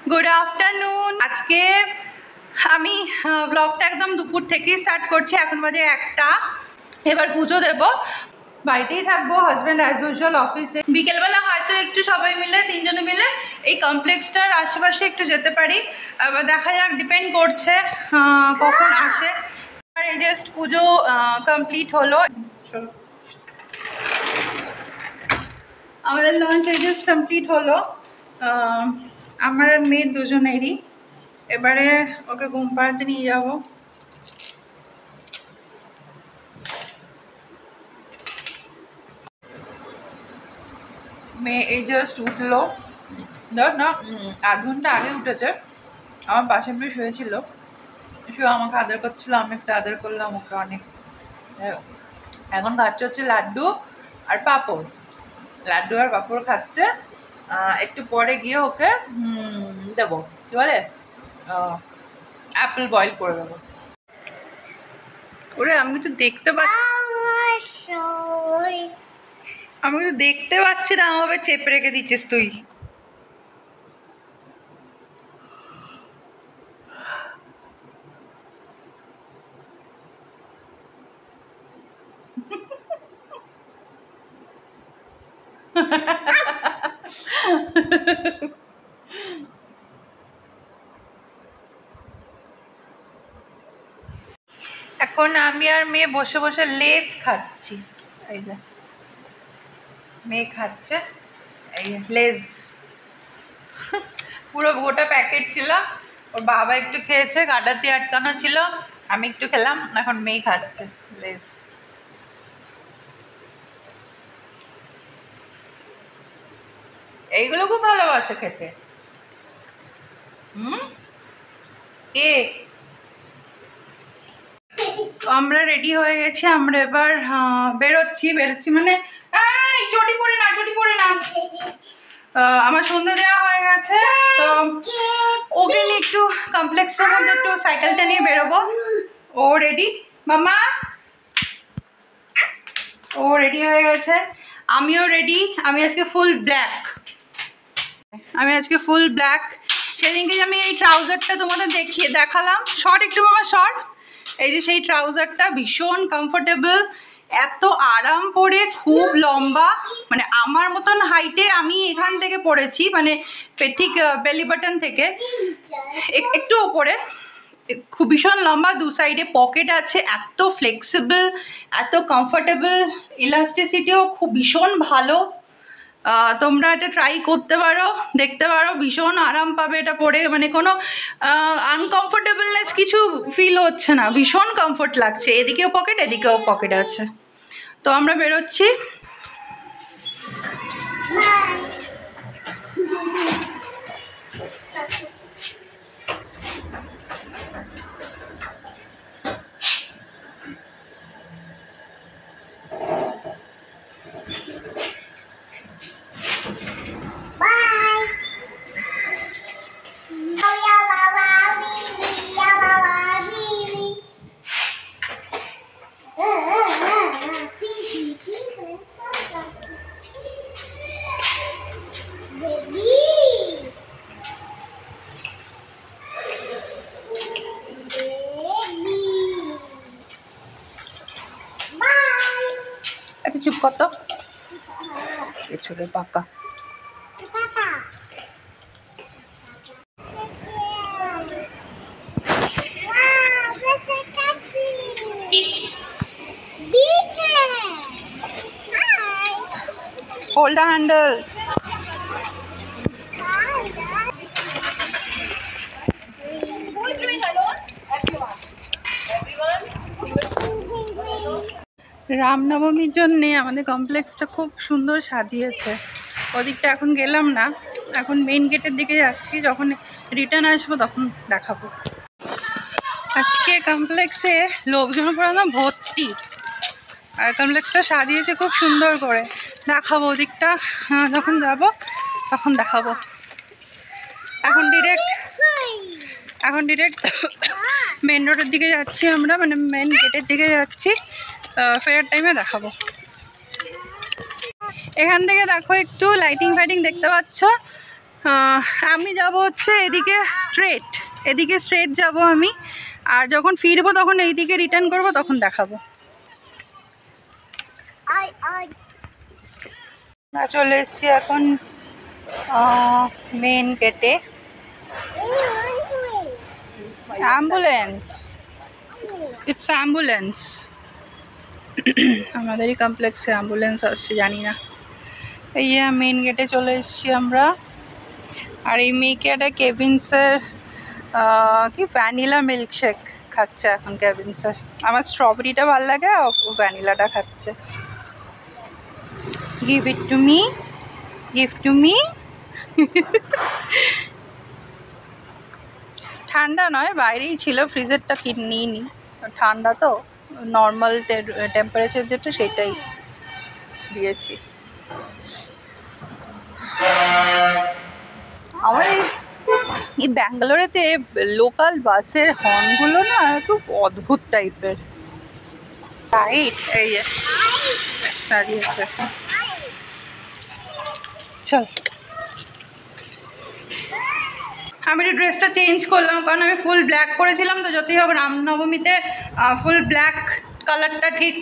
Good afternoon. আজকে আমি ব্লগটা একদম দুপুর থেকেই স্টার্ট করছি। এখন বাজে 1টা। এবার পুজো দেব, বাড়িতেই থাকবো। হাজব্যান্ড অ্যাজ ইউজুয়াল অফিসে। বিকেলবেলা হয়তো একটু সবাই মিলে 3জনে মিলে এই কমপ্লেক্সটার আশেপাশে একটু যেতে পারি। এবার দেখা যাক, ডিপেন্ড করছে কখন আসে। আর এই জাস্ট পুজো কমপ্লিট হলো। আমাদের লাঞ্চ এই জাস্ট কমপ্লিট হলো, আমার আর মেয়ের দুজনেরই। এবারে ওকে ঘুম পাড়াতে নিয়ে যাব। মেয়ে এই জাস্ট উঠলো, ধর না 8 ঘন্টা আগে উঠেছে। আমার পাশে মেয়ে শুয়েছিল, শুয়ে আমাকে আদর করছিল, আমি একটু আদর করলাম ওকে অনেক। এখন খাচ্ছে হচ্ছে লাড্ডু আর পাঁপড়। লাড্ডু আর পাঁপড় খাচ্ছে। একটু পরে গিয়ে ওকে দেবো, কি বলে, অ্যাপেল বয়েল করে দেবো। ওরে আমি কিছু দেখতে পাচ্ছি, আমি কিছু দেখতে পাচ্ছি না, আমাকে চেপে রেখে দিচ্ছিস তুই। এখন আমি আর মেয়ে বসে বসে লেস খাচ্ছি। এই যে মেয়ে খাচ্ছে এই লেস, পুরো গোটা প্যাকেট ছিল। ওর বাবা একটু খেয়েছে, গাডাতে আটকানো ছিল, আমি একটু খেলাম, এখন মেয়ে খাচ্ছে লেস। এইগুলো খুব ভালোবাসে খেতে। কে আমরা রেডি হয়ে গেছি, আমরা এবার বেরোচ্ছি মানে এই চটি পরে না আমার সন্ধ্যা দেওয়া হয়ে গেছে। তো ওকে নিয়ে একটু কমপ্লেক্সের মধ্যে একটু সাইকেলটা নিয়ে বেরোবো। ও রেডি মামা, ও রেডি হয়ে গেছে, আমিও রেডি। আমি আজকে ফুল ব্ল্যাক। সেদিনকে যে আমি এই ট্রাউজারটা তোমাদের দেখালাম, শর্ট একটু মামা শর্ট, এই যে সেই ট্রাউজারটা ভীষণ কমফোর্টেবল, এত আরাম পরে, খুব লম্বা, মানে আমার মতন হাইটে আমি এখান থেকে পরেছি, মানে ঠিক বেলি বাটন থেকে একটু ওপরে, খুব ভীষণ লম্বা, দু সাইডে পকেট আছে, এত ফ্লেক্সিবল, এত কমফোর্টেবল, ইলাস্টিসিটিও খুব ভীষণ ভালো। তোমরা এটা ট্রাই করতে পারো, দেখতে পারো, ভীষণ আরাম পাবে এটা পরে, মানে কোনো আনকমফোর্টেবলনেস কিছু ফিল হচ্ছে না, ভীষণ কমফোর্ট লাগছে। এদিকেও পকেট, এদিকেও পকেট আছে। তো আমরা বেরোচ্ছি। চুপ কত ছোট পাকা। Hold the handle. রামনবমীর জন্যে আমাদের কমপ্লেক্সটা খুব সুন্দর সাজিয়েছে। ওদিকটা এখন গেলাম না, এখন মেইন গেটের দিকে যাচ্ছি, যখন রিটার্ন আসবো তখন দেখাবো। আজকে কমপ্লেক্সে লোকজন পুরো ভর্তি, আর কমপ্লেক্সটা সাজিয়েছে খুব সুন্দর করে। দেখাবো ওদিকটা, যখন যাব তখন দেখাবো। এখন ডিরেক্ট মেন রোডের দিকে যাচ্ছি আমরা, মানে মেন গেটের দিকে যাচ্ছি, ফেরার টাইমে দেখাবো। এখান থেকে দেখো একটু লাইটিং ফাইটিং দেখতে পাচ্ছ, আমি যাব হচ্ছে এদিকে স্ট্রেট যাব আমি, আর যখন ফিরবো তখন এইদিকে রিটার্ন করব, তখন দেখাবো। চলে এসছি এখন মেন গেটে। Ambulance, it's ambulance. আমাদেরই কমপ্লেক্সে অ্যাম্বুলেন্স আসছে, জানি না। এই মেন গেটে চলে এসছি আমরা। আর এই মেয়েকে একটা কেভিন্সের কি ভ্যানিলা মিল্কশেক খাচ্ছে এখন কেভিন্সের। আমার স্ট্রবেরিটা ভালো লাগে, ও ভ্যানিলাটা খাচ্ছে। Give it to me, give to me. ঠান্ডা নয়, বাইরেই ছিল, ফ্রিজেরটা নিইনি, ঠান্ডা তো, নর্মাল টেম্পারেচার যেটা সেটাই দিয়েছি। আমার এই ব্যাঙ্গালোরেতে লোকাল বাসের হর্নগুলো না খুব অদ্ভুত টাইপের। রাইট, এই যে সারিয়েছে। চল, আমি একটু ড্রেসটা চেঞ্জ করলাম, কারণ আমি ফুল ব্ল্যাক পরেছিলাম, তো যতই হোক রামনবমীতে ফুল ব্ল্যাক কালারটা ঠিক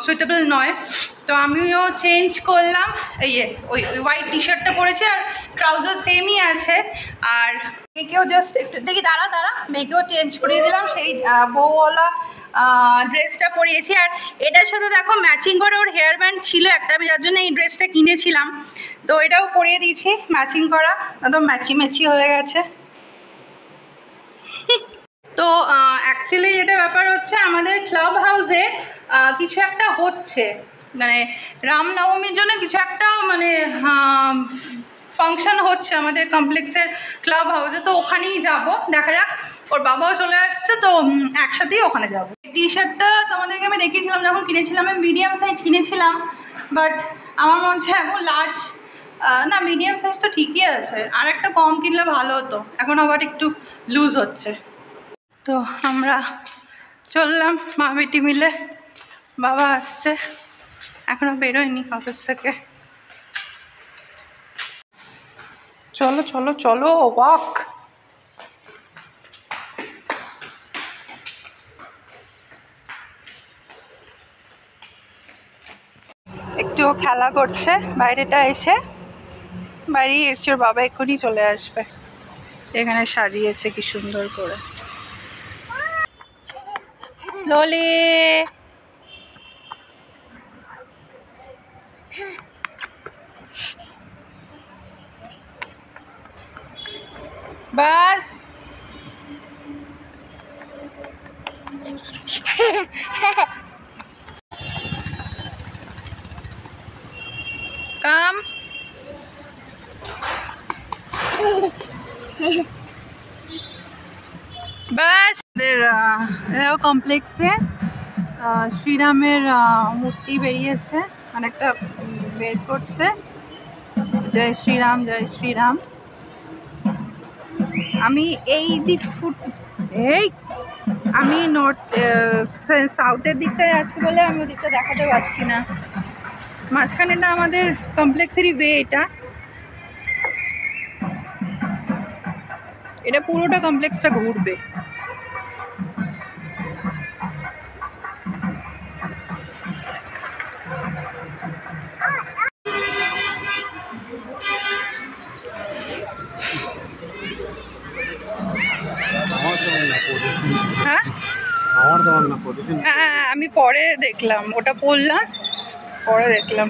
সুইটেবল নয়, তো আমিও চেঞ্জ করলাম। এই ওই হোয়াইট টি শার্টটা পরেছি, আর ট্রাউজার সেমই আছে। আর মেয়েকেও জাস্ট একটু দেখি, দাঁড়া মেয়েকেও চেঞ্জ করিয়ে দিলাম, সেই বউওয়ালা ড্রেসটা পরিয়েছি। আর এটার সাথে দেখো ম্যাচিং করে ওর হেয়ার ব্যান্ড ছিল একটা, আমি যার জন্য এই ড্রেসটা কিনেছিলাম, তো এটাও পরিয়ে দিয়েছি ম্যাচিং করা, একদম ম্যাচি হয়ে গেছে। তো অ্যাকচুয়ালি যেটা ব্যাপার হচ্ছে, আমাদের ক্লাব হাউসে কিছু একটা হচ্ছে, মানে রামনবমীর জন্য কিছু একটা মানে ফাংশন হচ্ছে আমাদের কমপ্লেক্সের ক্লাব হাউসে, তো ওখানেই যাব, দেখা যাক। ওর বাবাও চলে আসছে, তো একসাথেই ওখানে যাব। টি শার্টটা তোমাদেরকে আমি দেখিয়েছিলাম যখন কিনেছিলাম, আমি মিডিয়াম সাইজ কিনেছিলাম, বাট আমার মনে হচ্ছে এখন লার্জ না, মিডিয়াম সাইজ তো ঠিকই আছে, আর একটা কম কিনলে ভালো হতো, এখন আবার একটু লুজ হচ্ছে। তো আমরা চললাম মা বেটি মিলে, বাবা আসছে, এখনো বেরোয়নি অফিস থেকে। চলো চলো চলো, ওয়াক। একটু খেলা করছে বাইরেটা, এসে বাইরে এসছে, ওর বাবা এক্ষুনি চলে আসবে। এখানে সাজিয়েছে কি সুন্দর করে, স্লোলি। বাস কাম। বাস কমপ্লেক্সে শ্রীরামের মূর্তি বেরিয়েছে, অনেকটা বের করছে, জয় শ্রীরাম জয় শ্রীরাম। আমি এই দিক আমি নর্থ সাউথের দিকটায় আছি বলে আমি ওদিকটা দেখাতে পারছি না। মাঝখানেটা আমাদের কমপ্লেক্সেরই ওয়ে, এটা পুরোটা কমপ্লেক্সটা ঘুরবে। হ্যাঁ, আমি পরে দেখলাম, ওটা পড়লাম, পরে দেখলাম।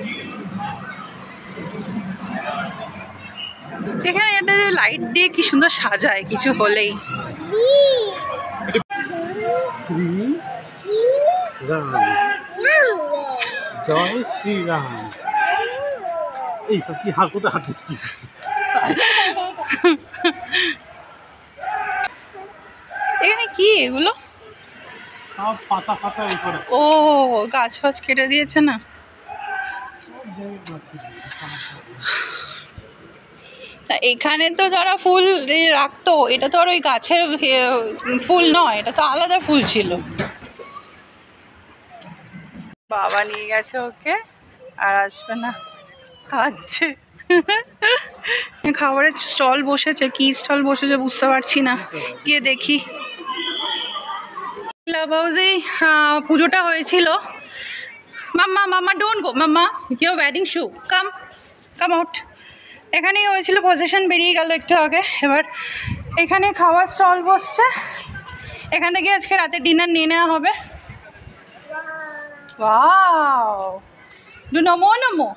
এখানে একটা লাইট দিয়ে কি সুন্দর সাজায় কিছু হলেই। জয় শ্রীরাম। এই সব কি হাত কোথায় হাত দিচ্ছি? এখানে কি এগুলো? সব পাতা পাতা উপরে। ও, গাছ ফাছ কেটে দিয়েছে না। এখানে তো যারা ফুল রাখতো, এটা তো আর ওই গাছের ফুল নয়, এটা তো আলাদা ফুল ছিল। বাবা নিয়ে গেছে ওকে, আর আসবে না, কাঁদছে। খাবারের স্টল বসেছে, কি স্টল বসেছে বুঝতে পারছি না, গিয়ে দেখি। ক্লাব হাউসেই পুজোটা হয়েছিল। Mamma mamma don't go, mamma you wearing shoe, come come out. এখানেই হয়েছিল, পজিশন বেরিয়ে গেল একটু আগে। এবার এখানে খাওয়ার স্টল বসছে, এখান থেকে আজকে রাতে ডিনার নিয়ে নেওয়া হবে। ওয়াও, ডু নমো নমো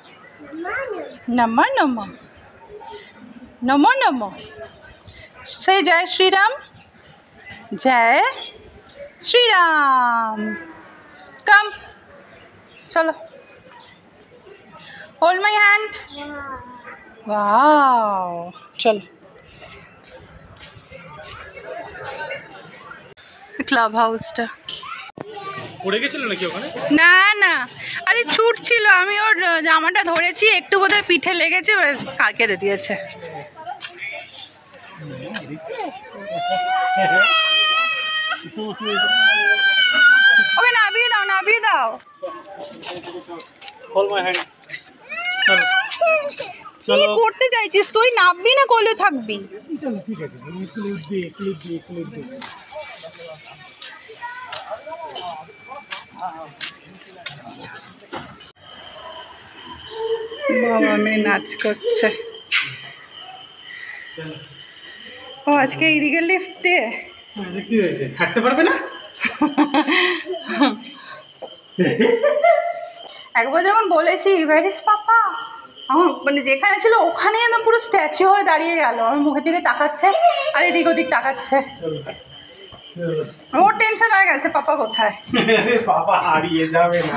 নমো নমো নমো নমো, সে জয় শ্রীরাম, জয় শ্রীরাম। কাম, চলো, হোল্ড মাই হ্যান্ড। ওয়াও, চলো। ক্লাব হাউসটা পড়ে গেছিল নাকি ওখানে? না না, আরে ছুট ছিল, আমি ওর জামাটা ধরেছি, একটু বোধহয় পিঠে লেগেছে, কেটে দিয়েছে। ওকে নাবিয়ে দাও, নাবিয়ে দাও। Hold my hand. কি করতে চাইছিস তুই? নাববি না কোলে থাকবি? ঠিক আছে, ক্লিপ দিয়ে ক্লিপ দিয়ে ক্লিপ দিয়ে। বাবা মেয়ে নাচ করছে। ও আজকে ইরিগেল লিফট দিয়ে কি হয়েছে, হাঁটতে পারবে না? একবার যখন বলেছি ওয়্যার ইজ পাপা, আমার মানে যেখানে ছিল ওখানে একদম পুরো স্ট্যাচু হয়ে দাঁড়িয়ে গেল, আমার মুখের দিকে তাকাচ্ছে আর এদিক ওদিক তাকাচ্ছে। ওর টেনশন হয়ে গেছে পাপা কোথায়। বাবা হারিয়ে যাবে না।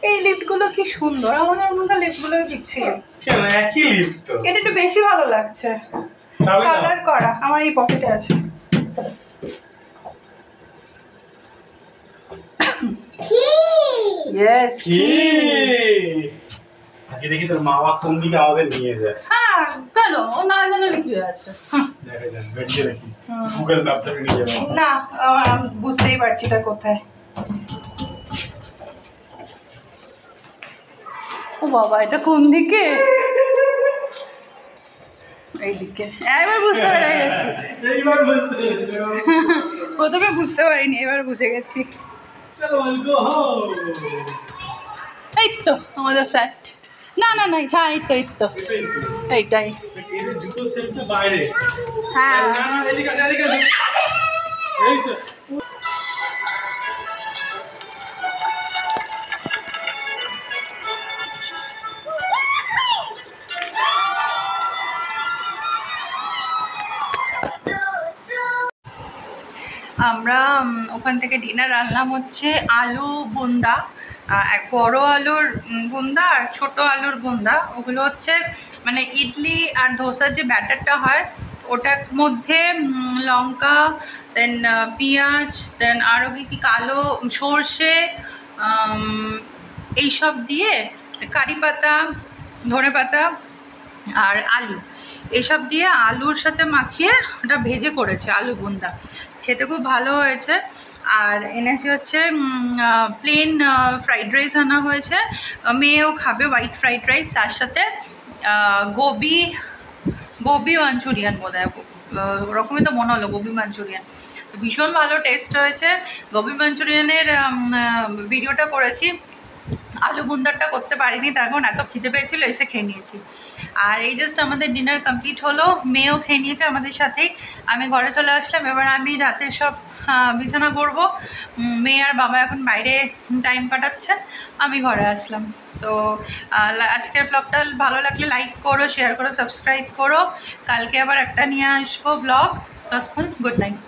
এই লিফটগুলো কি সুন্দর, আমাদের ওখানকার লিফটগুলো দিচ্ছি। কেন একই লিফট তো? এটা একটু বেশি ভালো লাগছে, কালার করা। আমার এই পকেটে আছে। ইয়েস, কি আজকে দেখি তোর মা বাবা কোন দিকে আমাদের নিয়ে যায়। হ্যাঁ, কেন ও না জানালে কি আছে? দেখা যাক, বেরিয়ে দেখি গুগল ম্যাপ থেকে নিয়ে যাবো। না, আমি বুঝতেই পারছি এটা কোথায়। ও বাবা, এটা কোন দিকে? এইদিকে। এবার বুঝতে পেরে গেছি। এইবার বুঝতে পেরেছি। প্রথমে বুঝতে পারিনি, এবার বুঝে গেছি। চলো গো হোম। এই তো আমাদের ফ্ল্যাট। না না না, হ্যাঁ এই তো এইটাই। এই যে জুতো সেটটা বাইরে। হ্যাঁ, না না, এদিকে আছে, এদিকে আছে। এই তো। আমরা ওখান থেকে ডিনার আনলাম হচ্ছে আলু বোন্দা, এক বড় আলুর বোন্দা আর ছোট আলুর বোন্দা। ওগুলো হচ্ছে মানে ইডলি আর ধোসার যে ব্যাটারটা হয় ওটার মধ্যে লঙ্কা, দেন পেঁয়াজ, দেন আরও কি কালো সর্ষে, এইসব দিয়ে, কারি পাতা, ধনে পাতা আর আলু, এসব দিয়ে আলুর সাথে মাখিয়ে ওটা ভেজে করেছে আলু বোন্দা। খেতে খুব ভালো হয়েছে। আর এনেছে হচ্ছে প্লেন ফ্রাইড রাইস আনা হয়েছে, মেয়েও খাবে হোয়াইট ফ্রাইড রাইস, তার সাথে গোবি মাঞ্চুরিয়ান বোধ হয়, ওরকমই তো মনে হলো, গোবি মাঞ্চুরিয়ান। তো ভীষণ ভালো টেস্ট হয়েছে। গোবি মাঞ্চুরিয়ানের ভিডিওটা করেছি, আলু বুন্দারটা করতে পারিনি, তার কারণ এত খিদে পেয়েছিল, এসে খেয়ে নিয়েছি। আর এই জাস্ট আমাদের ডিনার কমপ্লিট হলো, মেয়েও খেয়ে নিয়েছে আমাদের সাথেই। আমি ঘরে চলে আসলাম, এবার আমি রাতে সব বিছানা করবো। মেয়ে আর বাবা এখন বাইরে টাইম কাটাচ্ছে, আমি ঘরে আসলাম। তো আজকের ব্লগটা ভালো লাগলে লাইক করো, শেয়ার করো, সাবস্ক্রাইব করো। কালকে আবার একটা নিয়ে আসবো ব্লগ। ততক্ষণ গুড নাইট।